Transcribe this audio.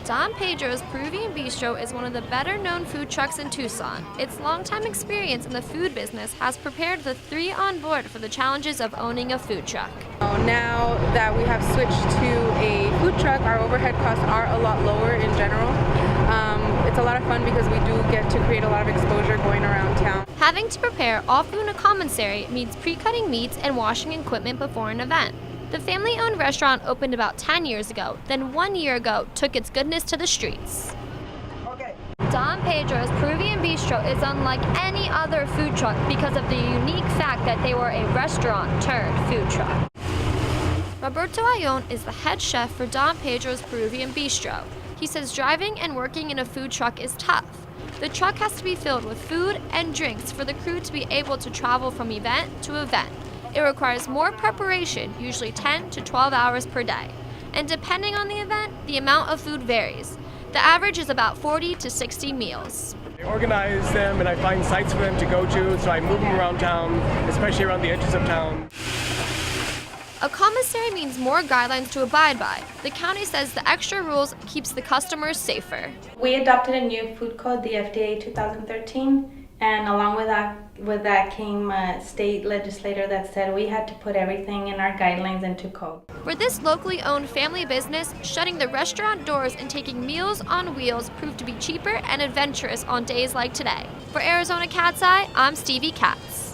Don Pedro's Peruvian Bistro is one of the better-known food trucks in Tucson. Its longtime experience in the food business has prepared the three on board for the challenges of owning a food truck. Now that we have switched to a food truck, our overhead costs are a lot lower in general. It's a lot of fun because we do get to create a lot of exposure going around town. Having to prepare all food in a commissary means pre-cutting meats and washing equipment before an event. The family-owned restaurant opened about 10 years ago, then 1 year ago took its goodness to the streets. Don Pedro's Peruvian Bistro is unlike any other food truck because of the unique fact that they were a restaurant-turned-food truck. Roberto Ayon is the head chef for Don Pedro's Peruvian Bistro. He says driving and working in a food truck is tough. The truck has to be filled with food and drinks for the crew to be able to travel from event to event. It requires more preparation, usually 10 to 12 hours per day. And depending on the event, the amount of food varies. The average is about 40 to 60 meals. I organize them and I find sites for them to go to, so I move them around town, especially around the edges of town. A commissary means more guidelines to abide by. The county says the extra rules keeps the customers safer. We adopted a new food code, the FDA 2013, and along with that came a state legislator that said we had to put everything in our guidelines into code. For this locally owned family business, shutting the restaurant doors and taking meals on wheels proved to be cheaper and adventurous on days like today. For Arizona Cat's Eye, I'm Stevie Katz.